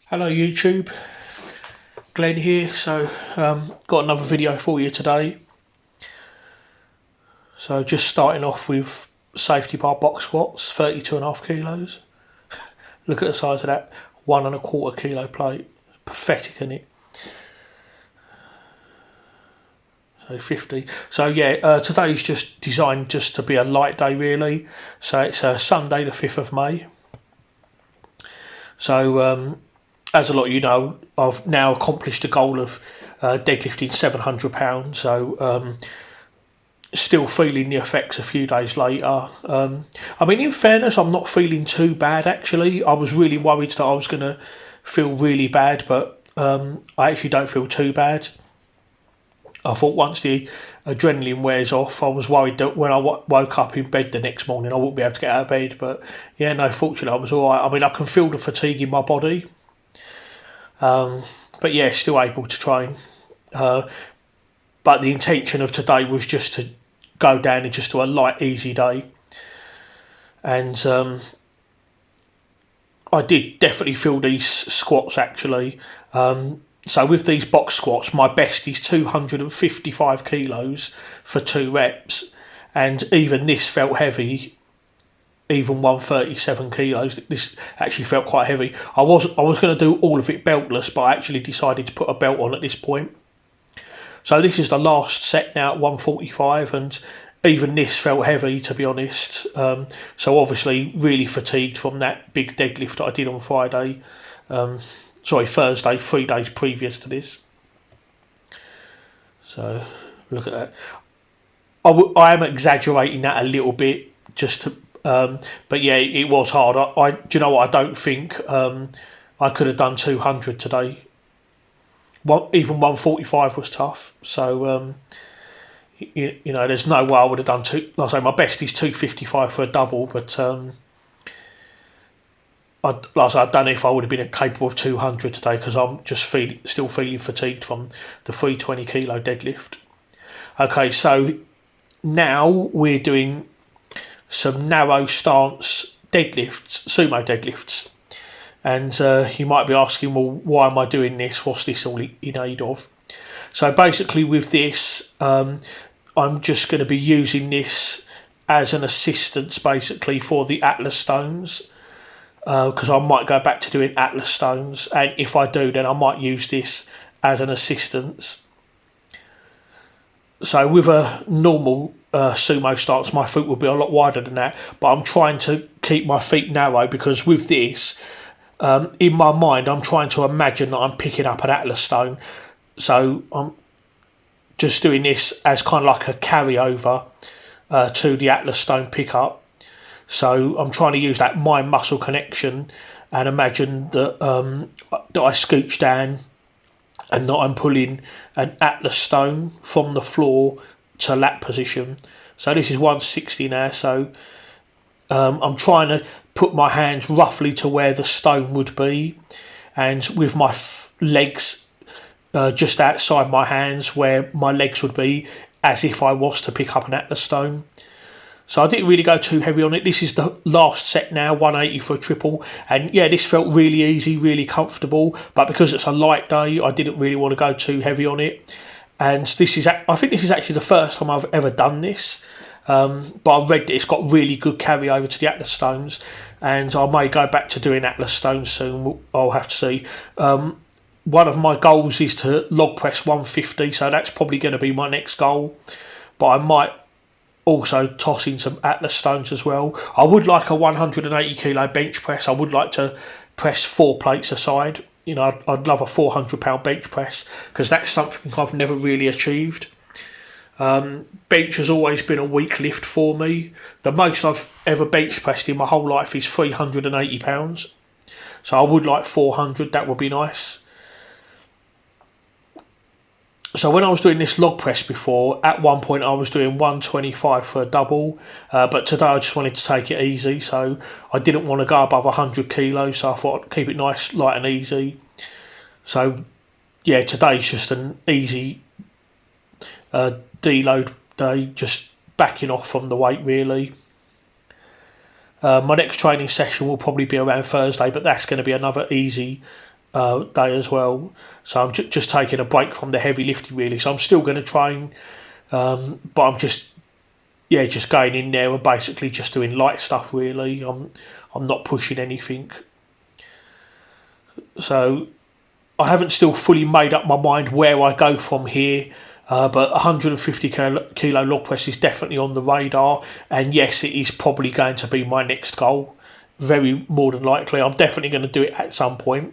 Hello YouTube, Glenn here. Got another video for you today. So just starting off with safety bar box squats, 32.5 kilos. Look at the size of that 1.25 kilo plate, pathetic, isn't it? So 50. So yeah, today's just designed just to be a light day really. So it's Sunday the 5th of May. So as a lot of you know, I've now accomplished the goal of deadlifting 700 pounds. So still feeling the effects a few days later. I mean, in fairness, I'm not feeling too bad actually. I was really worried that I was going to feel really bad, but I actually don't feel too bad. I thought once the adrenaline wears off, I was worried that when I woke up in bed the next morning, I wouldn't be able to get out of bed. But yeah, no, fortunately, I was all right. I mean, I can feel the fatigue in my body. But yeah, still able to train. But the intention of today was just to go down and just do a light, easy day. And I did definitely feel these squats actually. So with these box squats, my best is 255 kilos for 2 reps. And even this felt heavy. Even 137 kilos, this actually felt quite heavy. I was going to do all of it beltless, but I actually decided to put a belt on at this point. So this is the last set now at 145, and even this felt heavy, to be honest. So obviously really fatigued from that big deadlift that I did on Friday. Thursday, 3 days previous to this. So look at that. I am exaggerating that a little bit, just to. But yeah, it was hard. Do you know what? I don't think I could have done 200 today. Even 145 was tough. So you know, there's no way I would have done two. Like I say, my best is 255 for a double, but I don't know if I would have been capable of 200 today because I'm just still feeling fatigued from the 320 kilo deadlift. Okay, so now we're doing some narrow stance deadlifts, sumo deadlifts. And you might be asking, well, why am I doing this? What's this all in aid of? So basically with this, I'm just going to be using this as an assistance basically for the Atlas stones, because I might go back to doing Atlas stones, and if I do, then I might use this as an assistance. So with a normal sumo stance, my feet will be a lot wider than that, but I'm trying to keep my feet narrow because with this, in my mind, I'm trying to imagine that I'm picking up an Atlas stone. So I'm just doing this as kind of like a carryover to the Atlas stone pickup. So I'm trying to use that mind muscle connection and imagine that that I scooch down and that I'm pulling an Atlas stone from the floor to lat position. So this is 160 now. So I'm trying to put my hands roughly to where the stone would be, and with my legs just outside my hands where my legs would be, as if I was to pick up an Atlas stone. So I didn't really go too heavy on it. This is the last set now, 180 for a triple. And yeah, this felt really easy, really comfortable. But because it's a light day, I didn't really want to go too heavy on it. And I think this is actually the first time I've ever done this. But I read that it's got really good carryover to the Atlas stones. And I may go back to doing Atlas stones soon. I'll have to see. One of my goals is to log press 150. So that's probably going to be my next goal. But I might also toss in some Atlas stones as well. I would like a 180 kilo bench press. I would like to press 4 plates aside. You know, I'd love a 400 pound bench press because that's something I've never really achieved. Bench has always been a weak lift for me. The most I've ever bench pressed in my whole life is 380 pounds. So I would like 400. That would be nice. So when I was doing this log press before, at one point I was doing 125 for a double, but today I just wanted to take it easy, so I didn't want to go above 100 kilos, so I thought I'd keep it nice, light and easy. So yeah, today's just an easy deload day, just backing off from the weight really. My next training session will probably be around Thursday, but that's going to be another easy day as well. So I'm just taking a break from the heavy lifting really. So I'm still going to train, but I'm just going in there and basically just doing light stuff really. I'm not pushing anything. So I haven't still fully made up my mind where I go from here. But 150 kilo log press is definitely on the radar, and yes, it is probably going to be my next goal. Very more than likely, I'm definitely going to do it at some point.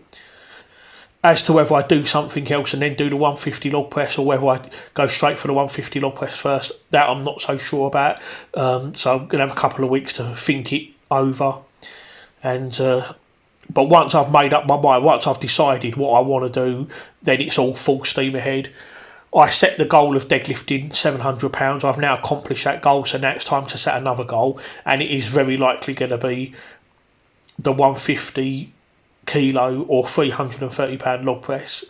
As to whether I do something else and then do the 150 log press, or whether I go straight for the 150 log press first, that I'm not so sure about. So I'm going to have a couple of weeks to think it over, and but once I've made up my mind, once I've decided what I want to do, then it's all full steam ahead. I set the goal of deadlifting £700. I've now accomplished that goal, so now it's time to set another goal, and it is very likely going to be the 150 kilo or £330 log press.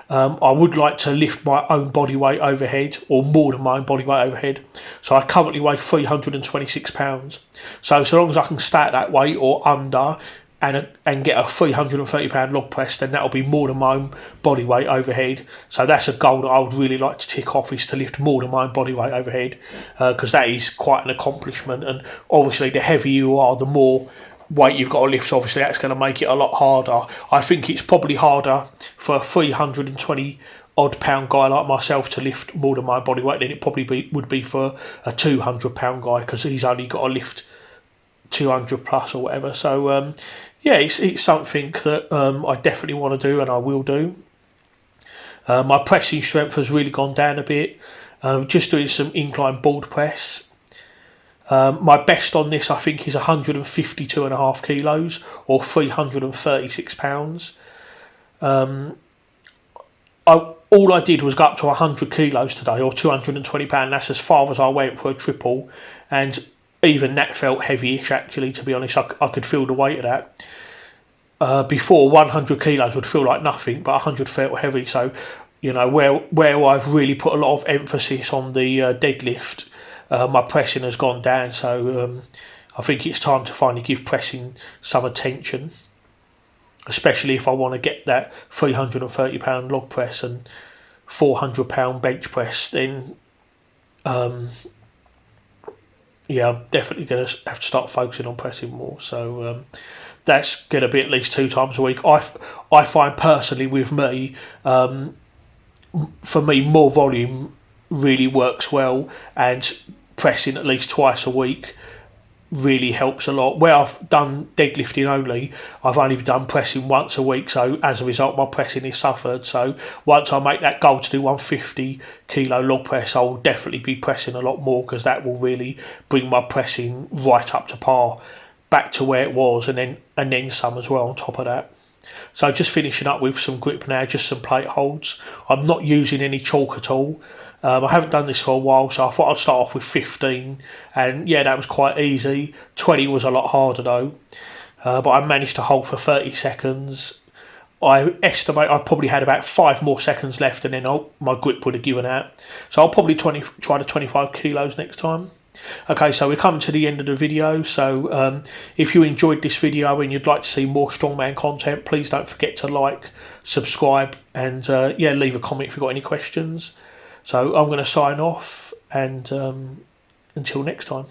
I would like to lift my own body weight overhead, or more than my own body weight overhead. So I currently weigh £326. So long as I can stay at that weight or under, and get a £330 log press, then that'll be more than my own body weight overhead. So that's a goal that I would really like to tick off, is to lift more than my own body weight overhead, because that is quite an accomplishment. And obviously the heavier you are, the more weight you've got to lift, so obviously that's going to make it a lot harder. I think it's probably harder for a 320 odd pound guy like myself to lift more than my body weight than it probably would be for a 200 pound guy, because he's only got to lift 200 plus or whatever. So it's something that I definitely want to do, and I will do. My pressing strength has really gone down a bit. Just doing some incline board press. My best on this, I think, is 152.5 kilos or 336 pounds. All I did was go up to 100 kilos today, or 220 pounds. That's as far as I went for a triple, and even that felt heavyish, actually, to be honest. I could feel the weight of that. Before, 100 kilos would feel like nothing, but 100 felt heavy. So, where I've really put a lot of emphasis on the deadlift, my pressing has gone down. So I think it's time to finally give pressing some attention, especially if I want to get that 330 pound log press and 400 pound bench press. Then I'm definitely going to have to start focusing on pressing more. So that's going to be at least 2 times a week. I find personally with me, for me, more volume really works well, and pressing at least twice a week really helps a lot. Where I've done deadlifting only, I've only done pressing once a week, so as a result my pressing is suffered. So once I make that goal to do 150 kilo log press, I'll definitely be pressing a lot more, because that will really bring my pressing right up to par, back to where it was, and then some as well on top of that. So just finishing up with some grip now, just some plate holds. I'm not using any chalk at all. I haven't done this for a while, so I thought I'd start off with 15, and that was quite easy. 20 was a lot harder though, but I managed to hold for 30 seconds. I estimate I probably had about 5 more seconds left, and then my grip would have given out. So I'll probably try the 25 kilos next time. Okay, so we're coming to the end of the video. So if you enjoyed this video and you'd like to see more strongman content, please don't forget to like, subscribe, and leave a comment if you've got any questions. So I'm going to sign off, and until next time.